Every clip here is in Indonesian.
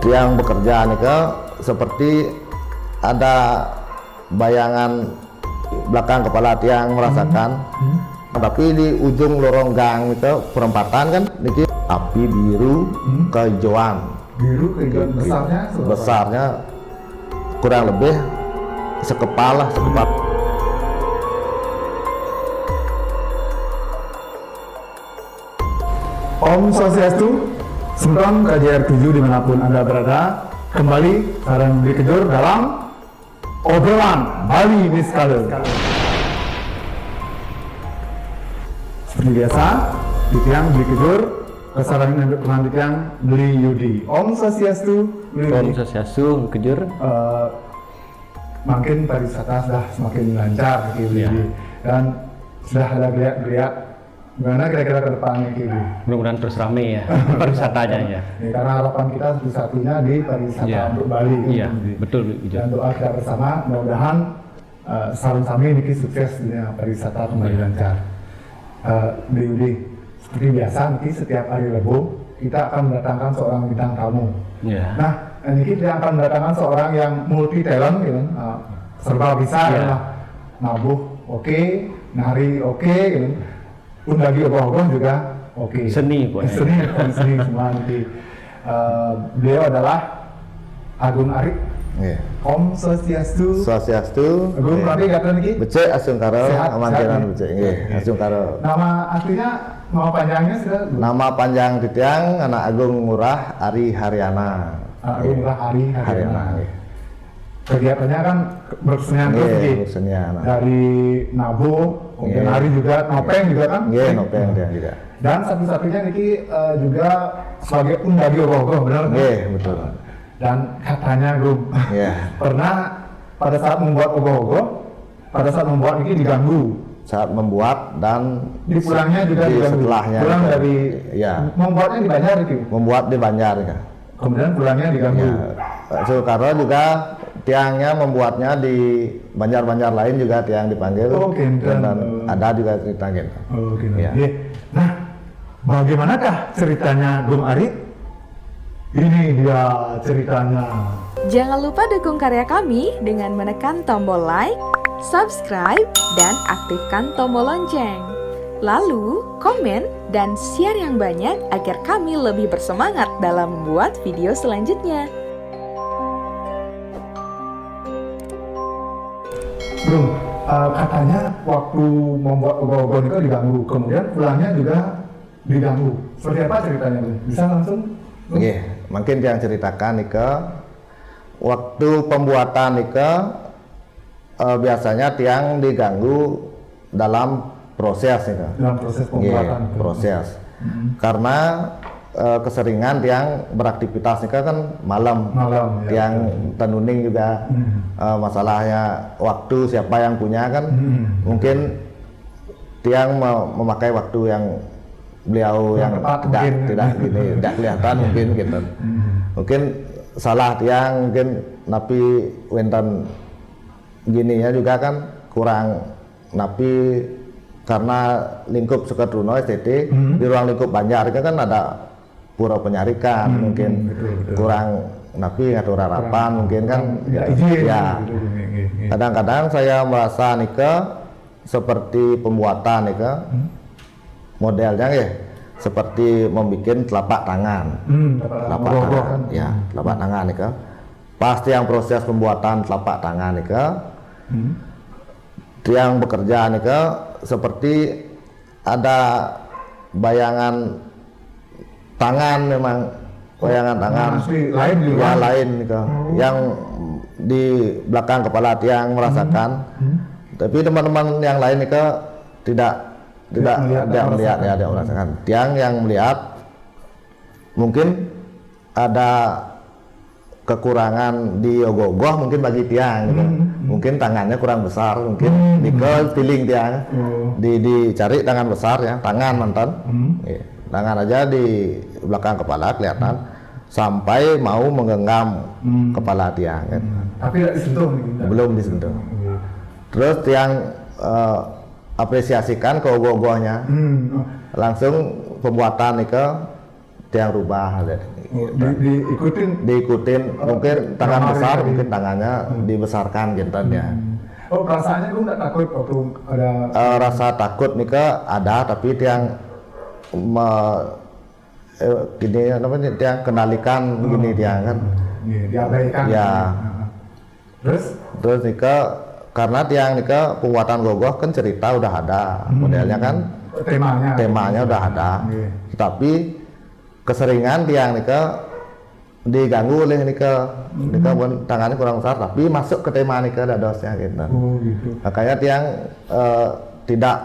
Tiang bekerja nih ke seperti ada bayangan belakang kepala tiang merasakan. Tapi di ujung lorong gang itu perempatan kan niki api biru kehijauan. Biru kehijauan Besarnya kurang lebih sekepal lah, sekepal. Om Swastiastu, Sembang KJR 7 dimanapun Anda berada, kembali sarang Bli Kejur dalam obrolan Bali Miskale. Seperti biasa, di tiang Bli Kejur, kesalahan untuk teman di tiang Bli Yudi. Om Swastiastu, Bli Yudi. Om Swastiastu, Kejur. Makin pariwisata sudah semakin lancar, Bli Yudi. Dan sudah ada geliat-geliat. Gimana kira-kira ke depannya Kili? Mudah-mudahan terus rame ya pariwisatanya ya. Karena harapan kita satu-satunya di pariwisata untuk Bali. Iya, betul. Dan doa kita bersama, mudah-mudahan sarung sami ini sukses di pariwisata kembali lancar. Budi, seperti biasa nanti setiap hari Rabu kita akan mendatangkan seorang bintang tamu. Yeah. Nah, ini kita akan mendatangkan seorang yang multi talent, gitu, serba bisa, nabuh oke, nari oke, gitu. Pun lagi ogoh-ogoh juga oke. Seni pokoknya. Seni semua nanti. Beliau adalah Agung Arik. Om Swastiastu. Swastiastu. Agung Arik kata niki. Becek asung karo amantenan becek nggih. Asung karo. Nama aslinya, nama panjangnya sudah. Nama panjang di tiang anak Agung Ngurah Ari Haryana. Agung Ngurah Ari Haryana. Kegiatannya kan bersenian terus dari nabuh, kemudian nari juga, nopeng juga kan? Iya, nopeng dia juga. Dan satu-satunya Niki juga sebagai undagi ogoh-ogoh, benar kan? Iya, betul. Dan katanya Gum, pernah pada saat membuat ogoh-ogoh, pada saat membuat Niki diganggu. Saat membuat dan di pulangnya juga di diganggu. Setelahnya. Pulang dari, membuatnya di Banjar itu? Membuat di Banjar ya. Kemudian pulangnya diganggu. Soekarno juga tiangnya membuatnya di Banjar-Banjar lain juga tiang dipanggil. Dan ada juga cerita gitu. Nah, bagaimanakah ceritanya Gung Arik? Ini dia ceritanya. Jangan lupa dukung karya kami dengan menekan tombol like, subscribe, dan aktifkan tombol lonceng. Lalu, komen dan share yang banyak agar kami lebih bersemangat dalam membuat video selanjutnya. Bro, katanya waktu membuat ogoh-ogoh itu diganggu, kemudian pulangnya juga diganggu. Seperti apa ceritanya, Bro? Bisa langsung? Oke, mungkin yang ceritakan Nika, waktu pembuatan Nika biasanya tiang diganggu dalam proses Nika. Dalam proses pembuatan. Proses. Karena keseringan tiang beraktivitas Nika kan malam tiang tenuning juga masalahnya waktu siapa yang punya kan mungkin tiang memakai waktu yang beliau yang tidak gini tidak kelihatan mungkin gitu mungkin salah tiang mungkin napi wenten gininya juga kan kurang napi karena lingkup Sukatruna STT di ruang lingkup Banjar kan ada pura penyarikan mungkin kurang napi ngatur harapan mungkin kan kadang-kadang saya merasa Nika seperti pembuatan Nika modelnya ya seperti membuat telapak tangan telapak tangan Nika pasti yang proses pembuatan telapak tangan Nika yang bekerja Nika seperti ada bayangan tangan memang bayangan tangan lain yang di belakang kepala tiang merasakan tapi teman-teman yang lain tidak melihat ya ada merasakan tiang yang melihat mungkin ada kekurangan di ogoh-ogoh mungkin bagi tiang gitu. Mungkin tangannya kurang besar mungkin feeling tiang dicari tangan besar ya tangan mantan tangan aja di belakang kepala kelihatan sampai mau menggenggam kepala tiang kan. Tapi tidak disentuh belum disentuh terus tiang apresiasikan ke ogoh-ogohnya langsung pembuatan tiang rubah diikutin mungkin tangan Kamar besar, ini. mungkin tangannya dibesarkan gitu ya. Oh, perasaannya gue nggak takut waktu ada Rasa takut nih ada, tapi tiang gini namanya tiang kendalikan begini tiang kan. diabaikan. Ya. Terus Nih karena tiang nih penguatan gogoh kan cerita udah ada, modelnya kan temanya udah ada. Iya. Tapi keseringan tiang nih diganggu oleh nih tangannya kurang besar, tapi masuk ke tema nih dadosnya gitu. Oh gitu. Makanya tiang tidak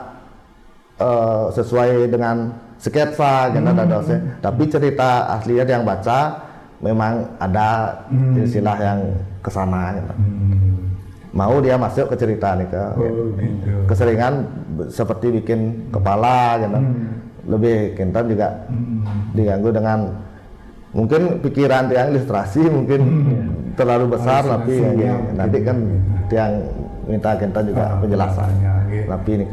sesuai dengan sketsa gitu dadosnya, tapi cerita aslinya yang baca memang ada istilah yang kesana gitu. Mau dia masuk ke cerita nih Gitu. keseringan seperti bikin kepala gitu. Lebih kita juga diganggu dengan mungkin pikiran tiang ilustrasi mungkin terlalu besar, tapi nanti kan tiang minta kita juga penjelasan. Tapi ini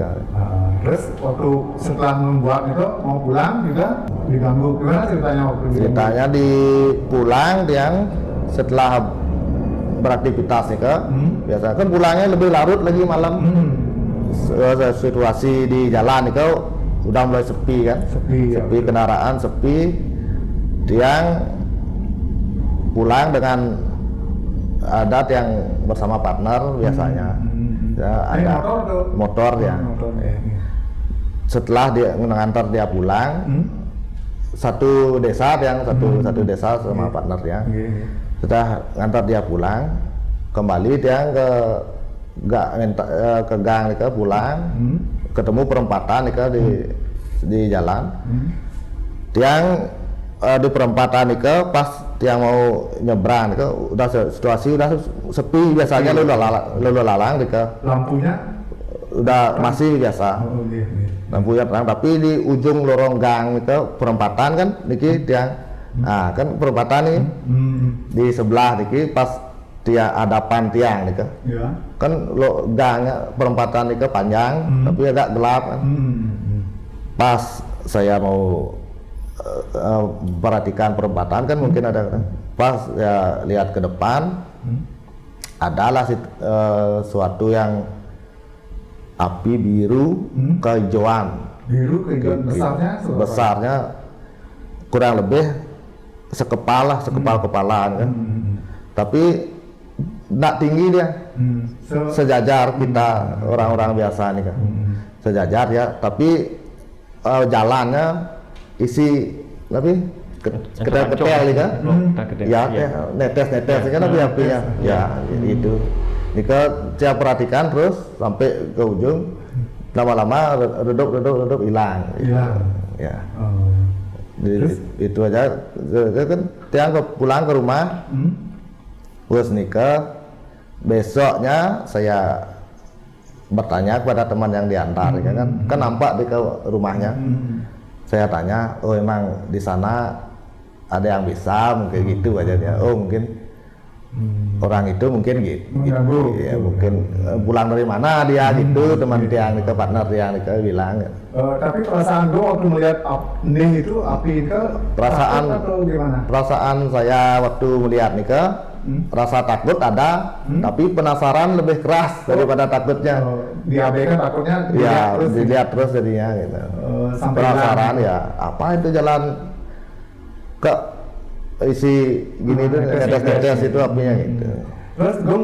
Terus waktu setelah membuat itu mau pulang juga diganggu, gimana ceritanya waktu diganggu? ceritanya di pulang tiang setelah beraktivitas nih biasa kan pulangnya lebih larut lagi malam. Situasi di jalan itu udah mulai sepi kan, Sepi, ya. kendaraan sepi, tiang pulang dengan adat yang bersama partner biasanya. Ya, Ini ada motor atau? motor ya. Motor, ya. Setelah dia mengantar dia pulang, satu desa satu desa sama partner ya. Iya. Setelah ngantar dia pulang, kembali dia ke gang nih pulang, ketemu perempatan nih di jalan. Tiang di perempatan nih pas tiang mau nyebrang nih udah situasi udah sepi biasanya lalu lalang nih Lampunya? udah masih biasa. Oh iya. Lampunya terang, tapi di ujung lorong gang itu perempatan kan niki tiang. Nah, kan perempatan nih di sebelah niki pas dia hadapan tiang nih Ya. kan lo gangnya perempatan niki panjang tapi agak gelap kan. Pas saya mau perhatikan perempatan kan mungkin ada pas ya lihat ke depan adalah suatu yang api biru kehijauan. Biru kehijauan besarnya? Besarnya kurang lebih sekepal kepalaan kan. Tapi nggak tinggi dia, sejajar kita orang-orang biasa nih kan, sejajar ya. Tapi jalannya isi tapi ketel-ketel nih kan, ya netes kan apinya, ya itu. Jika saya perhatikan terus sampai ke ujung, lama-lama redup hilang. Ya. Itu aja kan tiang pulang ke rumah terus nikah. Besoknya saya bertanya kepada teman yang diantar kan nampak di ke rumahnya. Saya tanya, oh emang di sana ada yang bisa mungkin gitu aja dia. Oh mungkin orang itu mungkin gitu, ya mungkin pulang dari mana dia gitu, teman tiang itu partner tiang itu bilang. Tapi perasaan gue waktu melihat nih itu api itu Perasaan atau gimana? Perasaan saya waktu melihat nih rasa takut ada, tapi penasaran lebih keras daripada takutnya. Diabaikan takutnya Ya dilihat terus jadinya gitu. Sampai Penasaran ya apa itu jalan ke isi gini tuh netes itu apinya gitu. Terus gue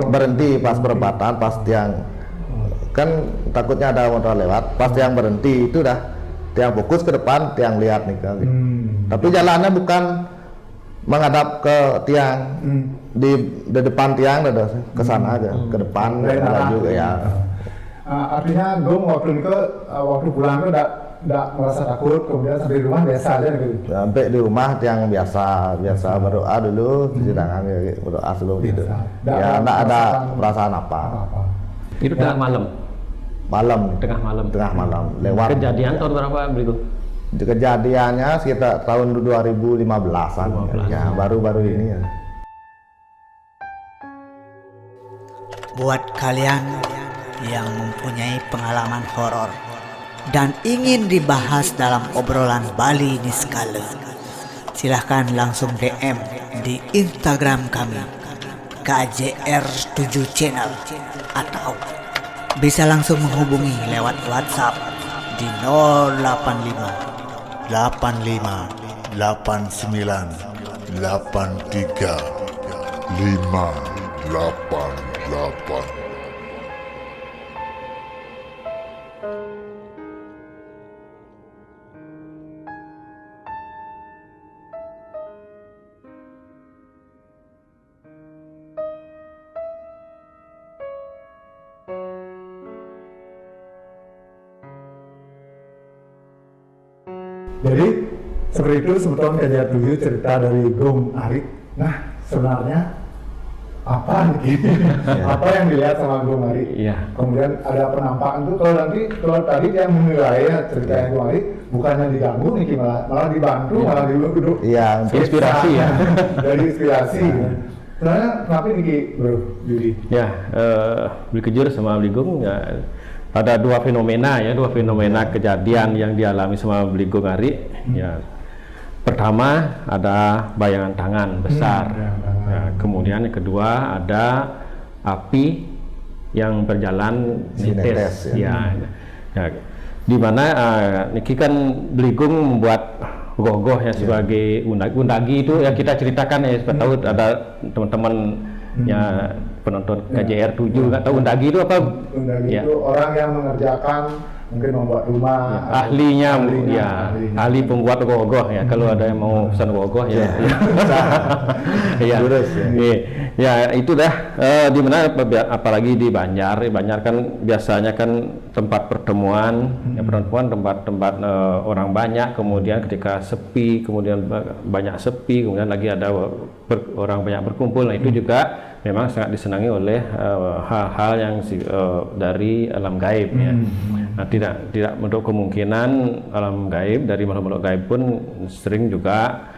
Berhenti pas perempatan, pas tiang kan takutnya ada motor lewat, pas tiang berhenti itu dah tiang fokus ke depan, tiang lihat nih kan. Tapi jalannya bukan menghadap ke tiang, di depan tiang ada ke sana aja, ke depan laju ya. Artinya gue waktu pulang tuh nggak merasa takut, kemudian sampai di rumah biasa aja gitu. Sampai di rumah tiang biasa berdoa dulu, cuci tangan berdoa sebelum tidur. Ya nggak ada perasaan apa. Itu tengah malam. Tengah malam Lewat. Kejadian tahun berapa berikut? Kejadiannya sekitar tahun 2015-an. Ya baru-baru ini ya. Buat kalian yang mempunyai pengalaman horor dan ingin dibahas dalam obrolan Bali Niskala, silahkan langsung DM di Instagram kami KJR7 Channel atau bisa langsung menghubungi lewat WhatsApp di 085 85 89 83 588. Jadi seperti itu sebetulnya KJR7 cerita dari Gung Arik. Nah sebenarnya apa nih? Apa yang dilihat sama Gung Arik? Iya. Kemudian ada penampakan tuh kalau tadi dia menilai ya cerita yang Gung Arik bukannya diganggu nih malah dibantu, malah duduk. Iya, Inspirasi ya. Dari inspirasi. Sebenarnya kenapa nih Bro Yudi? Ya, beli kejur sama beli gung ya. Ada dua fenomena kejadian yang dialami sama beli gung Ari. Ya, pertama ada bayangan tangan besar. Kemudian yang kedua ada api yang berjalan netes. Ya, di mana Niki kan beli gung membuat gogoh ya sebagai undagi itu ya kita ceritakan ya supaya tahu ada teman-teman ya penonton KJR7 nggak tahu undagi itu apa? Undagi Ya. itu orang yang mengerjakan mungkin membuat rumah. Ahli pembuat gogoh ya. Kalau ada yang mau pesan gogoh ya. Ya. Jurus, ya. Ya itu dah di mana apalagi di Banjar kan biasanya kan tempat pertemuan, tempat orang banyak, kemudian ketika sepi, kemudian banyak sepi, kemudian lagi ada orang banyak berkumpul. Nah itu juga memang sangat disenangi oleh hal-hal yang dari alam gaib ya. Nah, tidak menutup kemungkinan alam gaib dari makhluk-makhluk gaib pun sering juga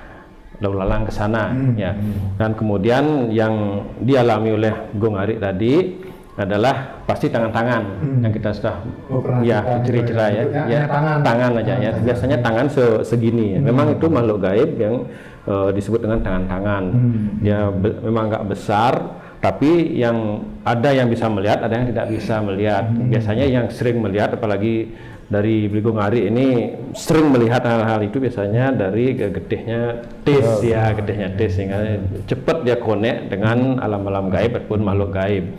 lalu lalang ke sana ya. Dan kemudian yang dialami oleh Gung Arik tadi adalah pasti tangan-tangan yang kita sudah ciri-ciri ya tangan aja ya. Biasanya tangan segini ya. Memang itu makhluk gaib yang disebut dengan tangan-tangan. Dia memang nggak besar, tapi yang ada yang bisa melihat, ada yang tidak bisa melihat. Biasanya yang sering melihat, apalagi dari beli gung Arik ini sering melihat hal-hal itu biasanya dari gedehnya tes gedehnya tes sehingga cepat dia connect dengan alam-alam gaib ataupun makhluk gaib.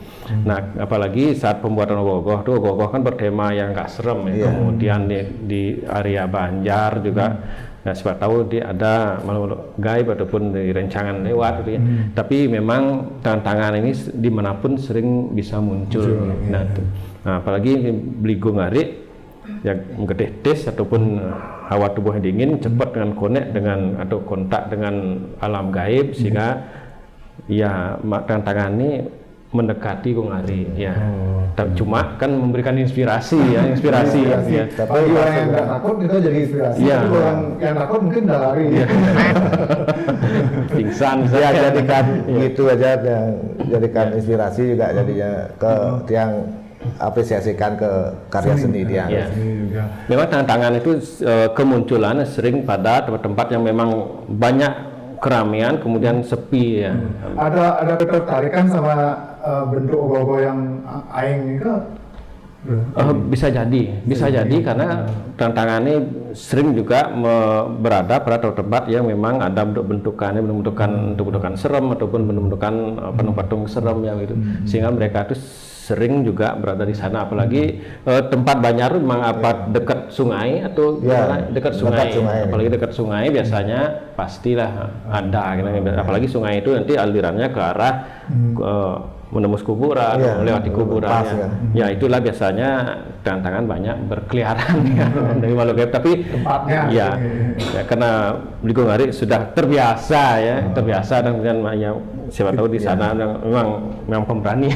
Nah apalagi saat pembuatan gogoh kan bertema yang nggak serem ya. Kemudian di area Banjar juga nah, siapa tahu dia ada makhluk gaib ataupun dari rencangan lewat gitu ya. Tapi memang tangan-tangan ini dimanapun sering bisa muncul. Nah apalagi beli gung Arik yang gedeh tes ataupun hawa tubuh yang dingin cepat dengan connect dengan atau kontak dengan alam gaib sehingga ya tangan ini mendekati Gung Arik ya. Cuma kan memberikan inspirasi ya. Tapi orang yang nggak takut kita jadi inspirasi. Tapi orang yang takut mungkin udah lari. Pingsan Ya jadikan gitu aja, jadikan inspirasi juga jadinya ke yang apresiasikan ke karya seni dia. Ya. Memang tangan-tangan itu kemunculan sering pada tempat-tempat yang memang banyak keramaian kemudian sepi ya. Ada ketertarikan sama bentuk gogo yang aing itu? Bisa jadi karena tantangannya sering juga berada pada tempat yang memang ada bentukannya bentukan serem ataupun bentukan patung-patung serem yang gitu, sehingga mereka itu sering juga berada di sana. Apalagi tempat Banjar memang dekat sungai atau dekat sungai. Apalagi dekat sungai biasanya pastilah ada gitu. Apalagi sungai itu nanti alirannya ke arah menembus kuburan, melewati kuburannya. Ya itulah biasanya tantangan banyak berkeliaran ya, dari makhluk gaib. Tapi ya karena beli gung Arik sudah terbiasa dan kemudian siapa tahu di sana memang pemberani,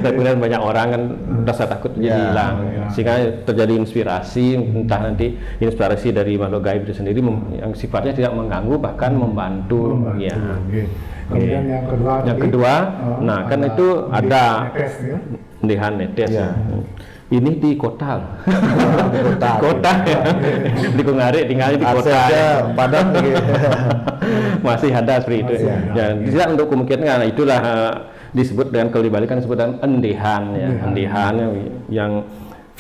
dan kemudian banyak orang kan rasa takut jadi hilang, sehingga terjadi inspirasi, entah nanti inspirasi dari makhluk gaib itu sendiri yang sifatnya tidak mengganggu bahkan membantu. Kemudian yang kedua, nah kan itu ada pendidikan netes ya. Ini di kota loh. Kota. Kota ya. Di Kungarik tinggalnya di kota. Aksesnya padat gitu. Masih ada seperti itu. Masih Ya, tidak untuk kemungkinan karena itulah disebut dengan kalau dibalik kan disebut dengan endihan ya. Endihan yang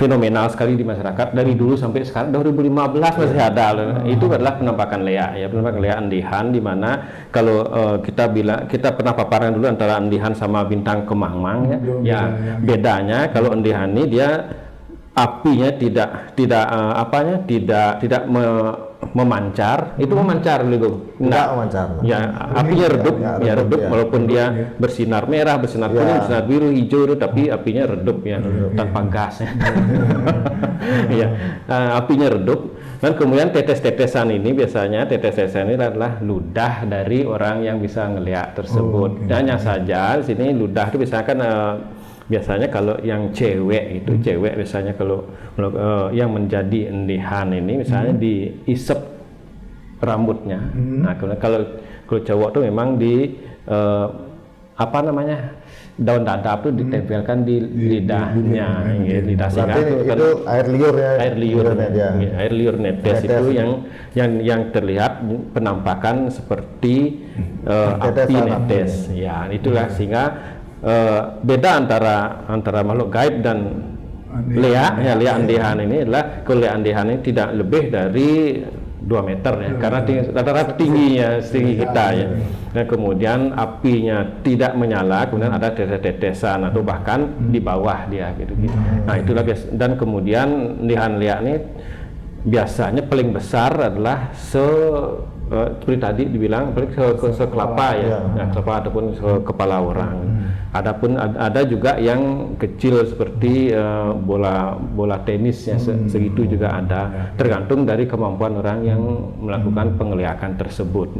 fenomenal sekali di masyarakat dari dulu sampai sekarang 2015 masih ada loh. Itu adalah penampakan leak ya, penampakan leak endihan di mana kalau kita pernah paparan dulu antara endihan sama bintang kemangmang ya. Ya, bedanya kalau endihan ini dia apinya tidak memancar, itu memancar dulu. Tidak memancar. Ya, apinya redup, ya redup walaupun dia bersinar merah, bersinar kuning, bersinar biru, hijau, tapi apinya redup ya, tanpa gas. Ya, apinya redup. Dan kemudian tetes-tetesan ini biasanya tetes-tetesan ini adalah ludah dari orang yang bisa ngelihat tersebut. Dan hanya saja di sini ludah itu biasanya kan biasanya kalau yang cewek itu cewek biasanya kalau yang menjadi endihan ini misalnya diisep rambutnya. Nah, kalau cowok tuh memang di daun dadap tuh ditempelkan di lidahnya, lidah singa. Itu air liur ya. Air liur netes itu yang terlihat penampakan seperti api netes. Ya, itulah sehingga beda antara makhluk gaib dan leak endihan ini adalah kalau leak endihan ini tidak lebih dari 2 meter ya, karena rata-rata tingginya setinggi kita ya. Dan kemudian apinya tidak menyala, kemudian ada tetes-tetesan atau bahkan di bawah dia gitu. Nah, itulah biasa. Dan kemudian endihan leak ini biasanya paling besar adalah seperti tadi dibilang sekelapa ya, kelapa ataupun kepala orang. Adapun ada juga yang kecil seperti bola tenis ya, segitu juga ada, tergantung dari kemampuan orang yang melakukan penglihatan tersebut.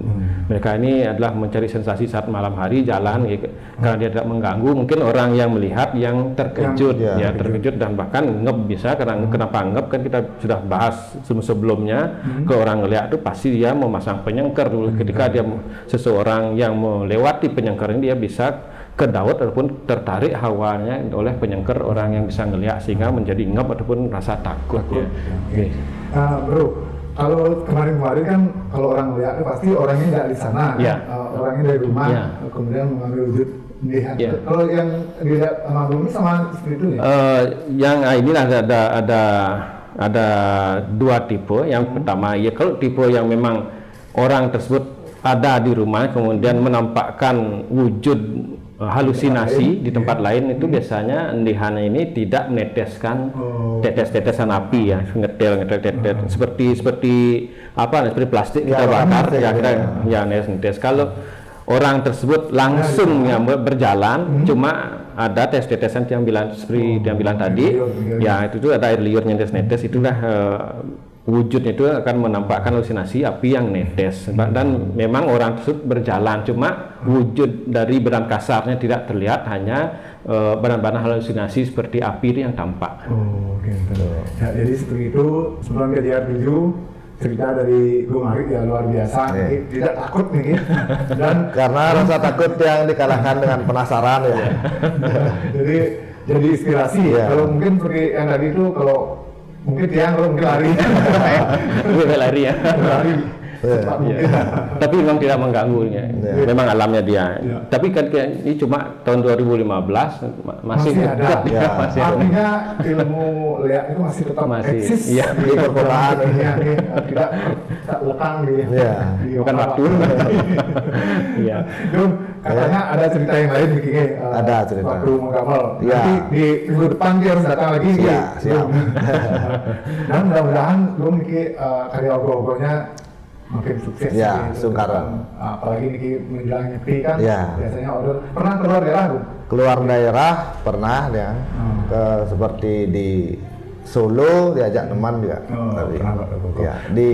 Mereka ini adalah mencari sensasi saat malam hari jalan ya, karena dia tidak mengganggu. Mungkin orang yang melihat yang terkejut terkejut dan bahkan ngep bisa. Karena kenapa ngep kan kita sudah bahas sebelumnya. Ke orang ngelihat itu pasti dia memasang penyengker dulu. Ketika dia seseorang yang melewati penyengker ini dia bisa kedaut ataupun tertarik hawanya oleh penyengker orang yang bisa ngelihat sehingga menjadi ngep ataupun rasa takut ya. Bro, kalau kemarin-kemarin kan kalau orang lihat pasti orangnya nggak di sana, orangnya dari rumah, kemudian mengambil wujud endihan. Kalau yang dilihat sama Bumi sama seperti itu ya? Yang inilah ada 2 tipe. Yang pertama ya kalau tipe yang memang orang tersebut ada di rumah kemudian menampakkan wujud halusinasi di tempat lain, itu biasanya endihan ini tidak meneteskan tetes-tetesan api ya, ngetel seperti plastik kita bakar ya netes. Kalau orang tersebut langsung berjalan cuma ada tetesan yang seperti yang bilang tadi ya, itu tuh ada air liur netes itulah wujudnya itu akan menampakkan halusinasi api yang netes. Dan memang orang tersebut berjalan cuma wujud dari badan kasarnya tidak terlihat, hanya badan-badan halusinasi seperti api itu yang tampak. Ya, jadi seperti itu sebelum kejadian 7 cerita dari Bung Arik ya luar biasa, tidak takut nih dan karena rasa takut yang dikalahkan dengan penasaran ya. jadi inspirasi ya. Kalau mungkin seperti yang tadi itu kalau mungkin tiang kalau mungkin lari lari ya. Lari. Tapi memang tidak mengganggu ya. Memang alamnya dia. Tapi kan ini cuma tahun 2015 masih ada. Masih ada. Artinya ilmu leak itu masih tetap eksis di perkotaan tidak lekang di bukan waktu. Iya. Katanya ada cerita yang lain begini. Ada cerita. Waktu menggamel. Nanti di minggu depan dia harus datang lagi. Siap. Dan mudah-mudahan belum karya ogoh-ogohnya makin sukses Sungkaran. Apalagi Niki menjelang nyepi kan biasanya order. Pernah keluar daerah Bu? Keluar daerah pernah ya. Seperti di Solo diajak teman juga. Di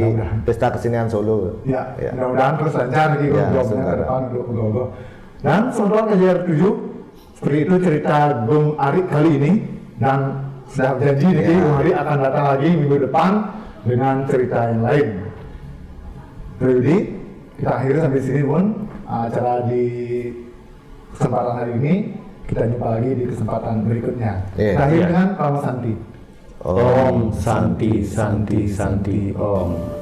pesta kesenian Solo. Mudah-mudahan terus lancar di jobnya ke depan untuk Dan soal kejadian 7 seperti itu cerita Bung Arik kali ini, dan sudah janji Niki Bung Arik akan datang lagi minggu depan dengan cerita yang lain. Jadi kita akhiri sampai sini pun acara di kesempatan hari ini. Kita jumpa lagi di kesempatan berikutnya. Iya. Terakhir Iya. dengan Rama Santi. Om Santi Santi Santi Om.